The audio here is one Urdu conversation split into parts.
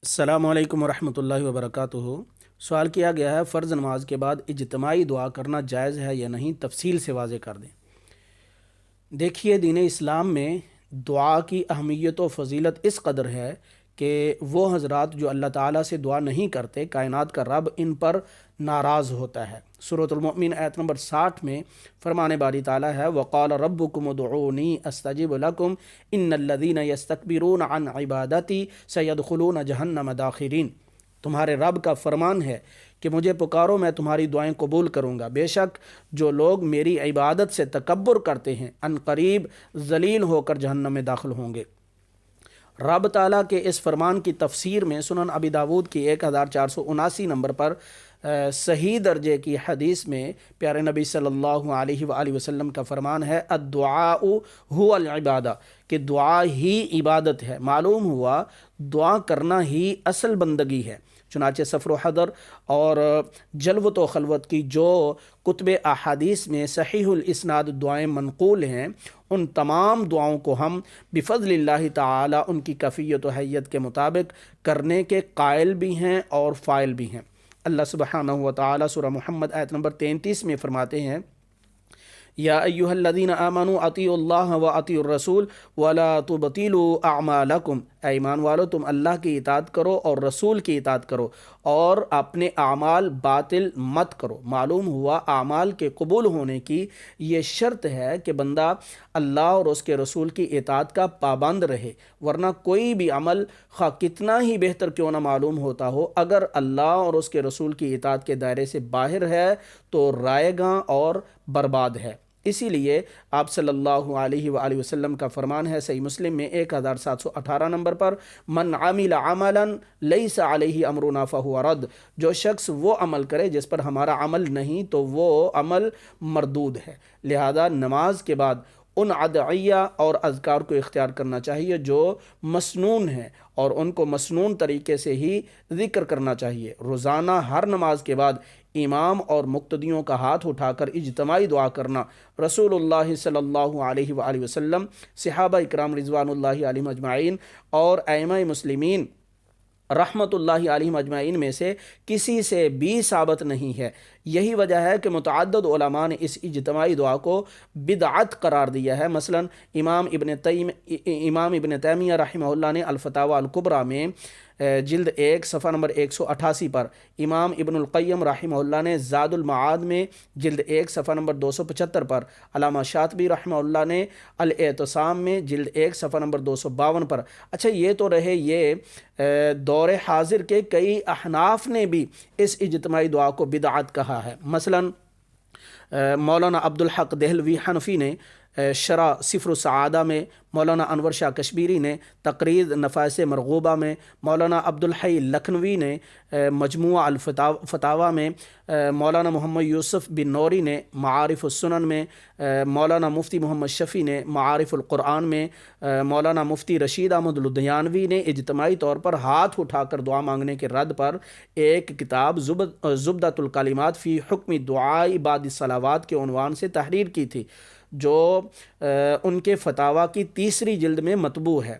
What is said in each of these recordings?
السلام علیکم ورحمۃ اللہ وبرکاتہ۔ سوال کیا گیا ہے فرض نماز کے بعد اجتماعی دعا کرنا جائز ہے یا نہیں، تفصیل سے واضح کر دیں۔ دیکھیے، دین اسلام میں دعا کی اہمیت و فضیلت اس قدر ہے کہ وہ حضرات جو اللہ تعالیٰ سے دعا نہیں کرتے، کائنات کا رب ان پر ناراض ہوتا ہے۔ سورۃ المؤمن آیت نمبر 60 میں فرمان باری تعالیٰ ہے وقال ربکم ادعونی استجب لکم ان الذین یستکبرون عن عبادتی سیدخلون جہنم داخرین۔ تمہارے رب کا فرمان ہے کہ مجھے پکارو، میں تمہاری دعائیں قبول کروں گا۔ بے شک جو لوگ میری عبادت سے تکبر کرتے ہیں ان قریب ذلیل ہو کر جہنم میں داخل ہوں گے۔ رب تعالیٰ کے اس فرمان کی تفسیر میں سنن ابی داود کی 1479 نمبر پر صحیح درجے کی حدیث میں پیارے نبی صلی اللہ علیہ وآلہ وسلم کا فرمان ہے الدعاء هو العبادہ، کہ دعا ہی عبادت ہے۔ معلوم ہوا دعا کرنا ہی اصل بندگی ہے۔ چنانچہ سفر و حضر اور جلوت و خلوت کی جو کتب احادیث میں صحیح الاسناد دعائیں منقول ہیں، ان تمام دعاؤں کو ہم بفضل اللہ تعالی ان کی کیفیت و حیت کے مطابق کرنے کے قائل بھی ہیں اور فاعل بھی ہیں۔ اللہ سبحانہ و تعالی سورہ محمد آیت نمبر 33 میں فرماتے ہیں یا ایہا الذین آمنوا اطیعوا اللہ و اطیعوا الرسول ولا تبطلوا اعمالکم، اے ایمان والو تم اللہ کی اطاعت کرو اور رسول کی اطاعت کرو اور اپنے اعمال باطل مت کرو۔ معلوم ہوا اعمال کے قبول ہونے کی یہ شرط ہے کہ بندہ اللہ اور اس کے رسول کی اطاعت کا پابند رہے، ورنہ کوئی بھی عمل خواہ کتنا ہی بہتر کیوں نہ معلوم ہوتا ہو، اگر اللہ اور اس کے رسول کی اطاعت کے دائرے سے باہر ہے تو رائے گاں اور برباد ہے۔ اسی لیے آپ صلی اللہ علیہ وآلہ وسلم کا فرمان ہے صحیح مسلم میں 1718 نمبر پر من عمل عملا لیس علیہ امرنا فہو رد، جو شخص وہ عمل کرے جس پر ہمارا عمل نہیں تو وہ عمل مردود ہے۔ لہذا نماز کے بعد ان ادعیہ اور اذکار کو اختیار کرنا چاہیے جو مسنون ہیں اور ان کو مسنون طریقے سے ہی ذکر کرنا چاہیے۔ روزانہ ہر نماز کے بعد امام اور مقتدیوں کا ہاتھ اٹھا کر اجتماعی دعا کرنا رسول اللہ صلی اللہ علیہ وآلہ وسلم، صحابہ اکرام رضوان اللہ علیہم اجمعین اور ائمہ مسلمین رحمت اللہ علیہم اجمعین میں سے کسی سے بھی ثابت نہیں ہے۔ یہی وجہ ہے کہ متعدد علماء نے اس اجتماعی دعا کو بدعت قرار دیا ہے۔ مثلا امام ابن تیمیہ رحمہ اللہ نے الفتاوی الکبریٰ میں جلد 1 صفحہ نمبر 188 پر، امام ابن القیم رحمہ اللہ نے زاد المعاد میں جلد 1 صفحہ نمبر 275 پر، علامہ شاطبی رحمہ اللہ نے الاعتصام میں جلد 1 صفحہ نمبر 252 پر۔ اچھا، یہ تو رہے یہ دور حاضر کے کئی احناف نے بھی اس اجتماعی دعا کو بدعت کہا ہے۔ مثلا مولانا عبدالحق دہلوی حنفی نے شرح صفر السعادہ میں، مولانا انور شاہ کشمیری نے تقریر نفائس مرغوبہ میں، مولانا عبدالحی لکھنوی نے مجموعہ الفتاوی میں، مولانا محمد یوسف بن نوری نے معارف السنن میں، مولانا مفتی محمد شفیع نے معارف القرآن میں، مولانا مفتی رشید احمد لدھیانوی نے اجتماعی طور پر ہاتھ اٹھا کر دعا مانگنے کے رد پر ایک کتاب زبدۃ الکلمات فی حکم دعاء بعد الصلوات کے عنوان سے تحریر کی تھی، جو ان کے فتاویٰ کی 3 جلد میں مطبوع ہے۔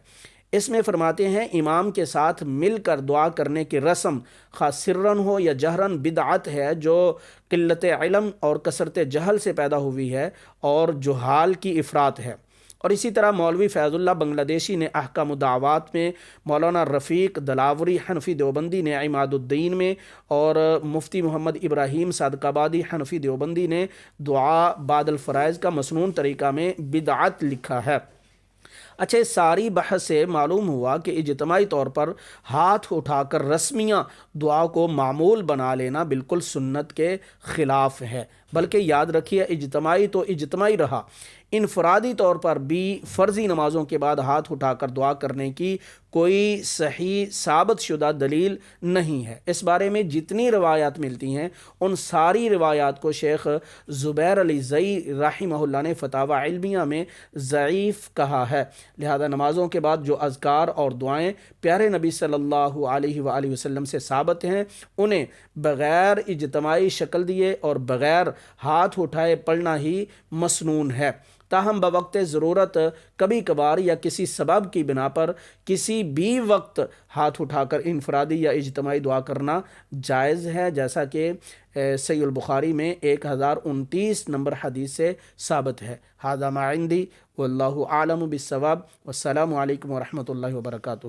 اس میں فرماتے ہیں امام کے ساتھ مل کر دعا کرنے کی رسم خواہ سرن ہو یا جہرن بدعت ہے، جو قلت علم اور کثرت جہل سے پیدا ہوئی ہے اور جہال کی افراط ہے۔ اور اسی طرح مولوی فیض اللہ بنگلہ دیشی نے احکام الدعوات میں، مولانا رفیق دلاوری حنفی دیوبندی نے عماد الدین میں اور مفتی محمد ابراہیم صادق آبادی حنفی دیوبندی نے دعا بعد الفرائض کا مسنون طریقہ میں بدعت لکھا ہے۔ اچھا، اس ساری بحث سے معلوم ہوا کہ اجتماعی طور پر ہاتھ اٹھا کر رسمیہ دعا کو معمول بنا لینا بالکل سنت کے خلاف ہے، بلکہ یاد رکھیے اجتماعی تو اجتماعی رہا، انفرادی طور پر بھی فرضی نمازوں کے بعد ہاتھ اٹھا کر دعا کرنے کی کوئی صحیح ثابت شدہ دلیل نہیں ہے۔ اس بارے میں جتنی روایات ملتی ہیں ان ساری روایات کو شیخ زبیر علی زئی رحمہ اللہ نے فتاوی علمیہ میں ضعیف کہا ہے۔ لہذا نمازوں کے بعد جو اذکار اور دعائیں پیارے نبی صلی اللہ علیہ وآلہ وسلم سے ثابت ہیں، انہیں بغیر اجتماعی شکل دیے اور بغیر ہاتھ اٹھائے پڑھنا ہی مسنون ہے۔ تاہم بوقت ضرورت کبھی کبھار یا کسی سبب کی بنا پر کسی بھی وقت ہاتھ اٹھا کر انفرادی یا اجتماعی دعا کرنا جائز ہے، جیسا کہ صحیح البخاری میں 1029 نمبر حدیث سے ثابت ہے۔ ھذا ما عندی واللہ اعلم بالصواب، والسلام علیکم ورحمۃ اللہ وبرکاتہ۔